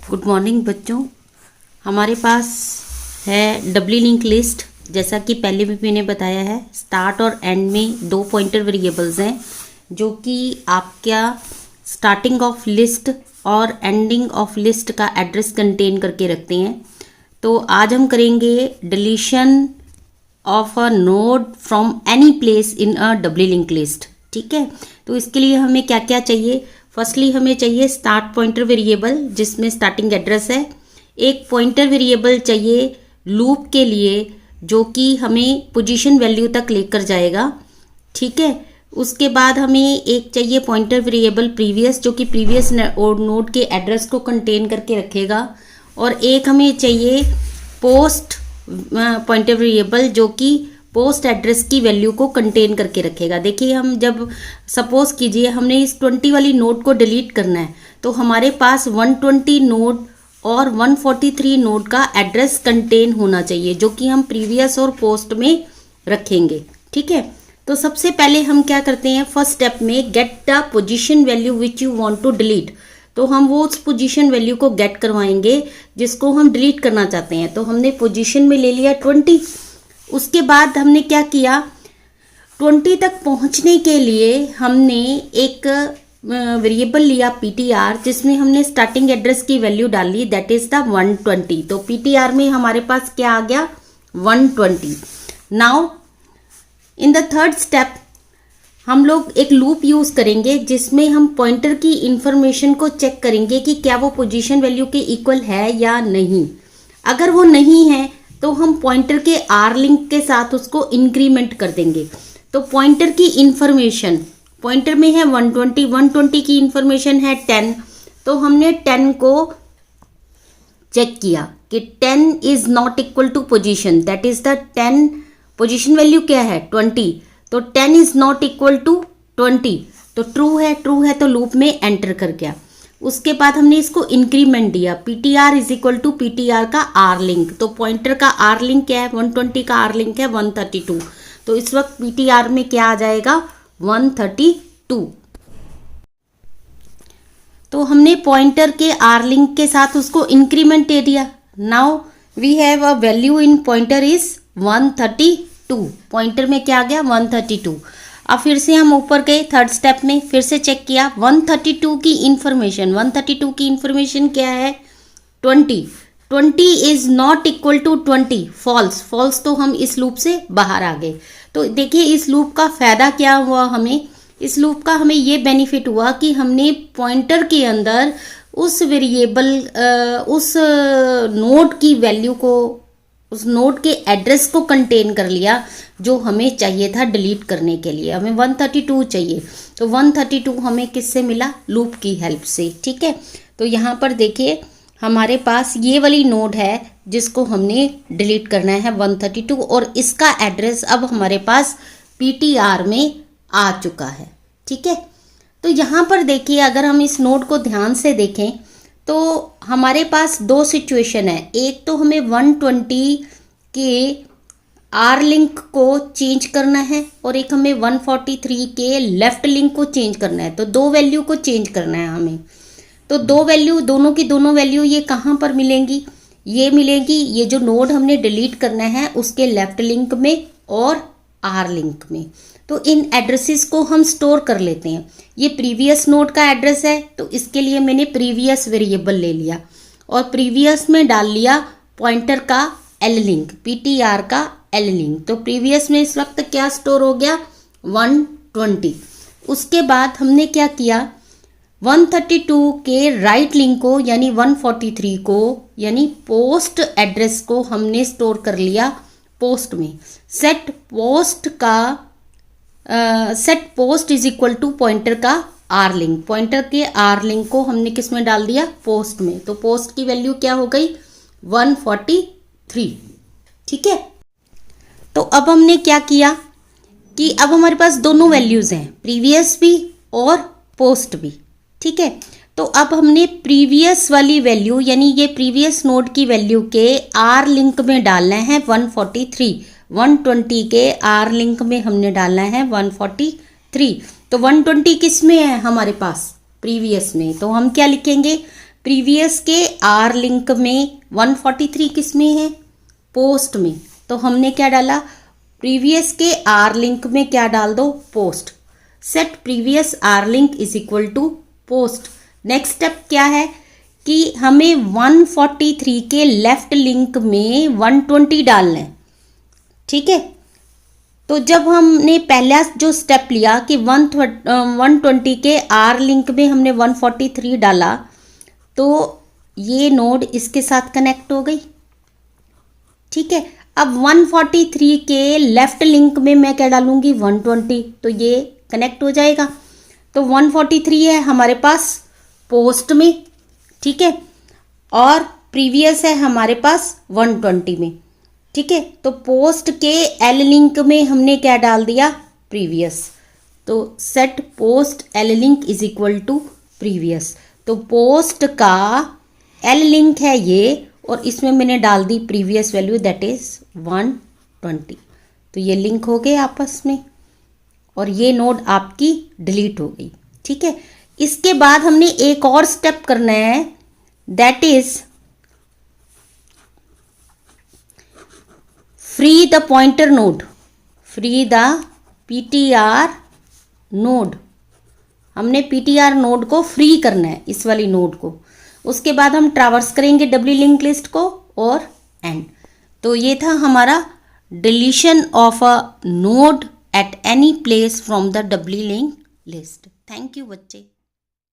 Good morning बच्चों। हमारे पास है डबली लिंक लिस्ट। जैसा कि पहले भी मैंने बताया है, स्टार्ट और एंड में दो पॉइंटर वेरिएबल्स हैं जो कि आपका स्टार्टिंग ऑफ लिस्ट और एंडिंग ऑफ लिस्ट का एड्रेस कंटेन करके रखते हैं। तो आज हम करेंगे deletion of a node from any place in a doubly linked list. ठीक है, तो इसके लिए हमें क्या क्या चाहिए। फर्स्टली हमें चाहिए स्टार्ट पॉइंटर वेरिएबल जिसमें स्टार्टिंग एड्रेस है। एक पॉइंटर वेरिएबल चाहिए लूप के लिए जो कि हमें पोजीशन वैल्यू तक लेकर जाएगा। ठीक है, उसके बाद हमें एक चाहिए पॉइंटर वेरिएबल प्रीवियस जो कि प्रीवियस नोड के एड्रेस को कंटेन करके रखेगा। और एक हमें चाहिए पोस्ट पॉइंटर वेरिएबल जो कि पोस्ट एड्रेस की वैल्यू को कंटेन करके रखेगा। देखिए, हम जब सपोज कीजिए हमने इस 20 वाली नोड को डिलीट करना है तो हमारे पास 120 नोड और 143 नोड का एड्रेस कंटेन होना चाहिए जो कि हम प्रीवियस और पोस्ट में रखेंगे। ठीक है, तो सबसे पहले हम क्या करते हैं, फर्स्ट स्टेप में get the position value which you want to delete. तो हम वो उस पोजीशन वैल्यू को गेट करवाएंगे जिसको हम डिलीट करना चाहते हैं। तो हमने पोजीशन में ले लिया 20। उसके बाद हमने क्या किया, 20 तक पहुंचने के लिए हमने एक वेरिएबल लिया ptr जिसमें हमने स्टार्टिंग एड्रेस की वैल्यू डाली, दैट इज द 120। तो ptr में हमारे पास क्या आ गया, 120। Now in the third step हम लोग एक लूप यूज करेंगे जिसमें हम पॉइंटर की इंफॉर्मेशन को चेक करेंगे कि क्या वो पोजीशन वैल्यू के इक्वल है या नहीं। अगर वो नहीं है तो हम पॉइंटर के आर लिंक के साथ उसको इंक्रीमेंट कर देंगे। तो पॉइंटर की इंफॉर्मेशन, पॉइंटर में है 120 की इंफॉर्मेशन है 10। तो हमने 10 को चेक किया कि 10 is not equal to position, that is the 10 position value क्या है 20। तो 10 इज नॉट इक्वल टू 20, तो ट्रू है तो लूप में एंटर कर गया। उसके बाद हमने इसको इंक्रीमेंट दिया, ptr is equal to ptr का आर लिंक। तो पॉइंटर का आर लिंक क्या है, 120 का आर लिंक है 132। तो इस वक्त ptr में क्या आ जाएगा, 132। तो हमने पॉइंटर के आर लिंक के साथ उसको इंक्रीमेंट दे दिया। Now we have a value in pointer is 132। Pointer में क्या आ गया, 132। अब फिर से हम ऊपर गए थर्ड स्टेप में, फिर से चेक किया 132 की इंफॉर्मेशन। 132 की इंफॉर्मेशन क्या है, 20 is not equal to 20, false. तो हम इस लूप से बाहर आ गए। तो देखिए इस लूप का फायदा क्या हुआ हमें, इस लूप का हमें ये बेनिफिट हुआ कि हमने पॉइंटर के अंदर उस वेरिएबल उस नोड की वैल्यू को, उस नोड के एड्रेस को कंटेन कर लिया जो हमें चाहिए था डिलीट करने के लिए। हमें 132 चाहिए, तो 132 हमें किससे मिला, लूप की हेल्प से। ठीक है, तो यहाँ पर देखिए हमारे पास ये वाली नोड है जिसको हमने डिलीट करना है 132, और इसका एड्रेस अब हमारे पास ptr में आ चुका है। ठीक है, तो यहाँ पर देखिए अगर हम इस नोड को ध्यान से देखें तो हमारे पास दो सिचुएशन है। एक तो हमें 120 के आर लिंक को चेंज करना है और एक हमें 143 के लेफ्ट लिंक को चेंज करना है। तो दो वैल्यू को चेंज करना है हमें। तो दो वैल्यू, दोनों की दोनों वैल्यू ये कहाँ पर मिलेंगी, ये मिलेगी ये जो नोड हमने डिलीट करना है उसके लेफ्ट लिंक में और आर लिंक में। तो इन एड्रेसेस को हम स्टोर कर लेते हैं। ये प्रीवियस नोड का एड्रेस है तो इसके लिए मैंने प्रीवियस वेरिएबल ले लिया और प्रीवियस में डाल लिया पॉइंटर का एल लिंक, ptr का एल लिंक। तो प्रीवियस में इस वक्त क्या स्टोर हो गया, 120। उसके बाद हमने क्या किया, 132 के राइट लिंक को यानी 143 को यानी पोस्ट एड्रेस को हमने स्टोर कर लिया पोस्ट में। Set post is equal to pointer का आर लिंक, पॉइंटर के आर लिंक को हमने किस में डाल दिया, पोस्ट में। तो पोस्ट की वैल्यू क्या हो गई, 143। ठीक है, तो अब हमने क्या किया कि अब हमारे पास दोनों वैल्यूज हैं, प्रीवियस भी और पोस्ट भी। ठीक है, तो अब हमने प्रीवियस वाली वैल्यू यानी ये प्रीवियस नोड की वैल्यू के आर लिंक में डालना है 143। 120 के आर लिंक में हमने डालना है 143। तो 120 किस में है हमारे पास, प्रीवियस में। तो हम क्या लिखेंगे, प्रीवियस के आर लिंक में 143 किस में है? पोस्ट में। तो हमने क्या डाला? प्रीवियस के आर लिंक में क्या डाल दो? Post. Set previous R link is equal to post. Next step क्या है कि हमें 143 के लेफ्ट लिंक में 120 डालना है। ठीक है, तो जब हमने पहला जो स्टेप लिया कि 120 के आर लिंक में हमने 143 डाला, तो ये नोड इसके साथ कनेक्ट हो गई। ठीक है, अब 143 के लेफ्ट लिंक में मैं क्या डालूंगी? 120, तो ये कनेक्ट हो जाएगा। तो 143 है हमारे पास पोस्ट में, ठीक है, और प्रीवियस है हमारे पास 120 में। ठीक है, तो पोस्ट के एल लिंक में हमने क्या डाल दिया? प्रीवियस। तो set post L link is equal to previous. तो पोस्ट का एल लिंक है ये, और इसमें मैंने डाल दी प्रीवियस वैल्यू, दैट इज 120। तो ये लिंक हो गए आपस में, और ये नोड आपकी डिलीट हो गई। ठीक है, इसके बाद हमने एक और स्टेप करना है, that is free the pointer node, free the PTR node. हमने पीटीआर नोड को फ्री करना है, इस वाली नोड को। उसके बाद हम ट्रैवर्स करेंगे डब्ल्यू लिंक लिस्ट को और एंड। तो ये था हमारा deletion of a node at any place from the W link list. Thank you बच्चे।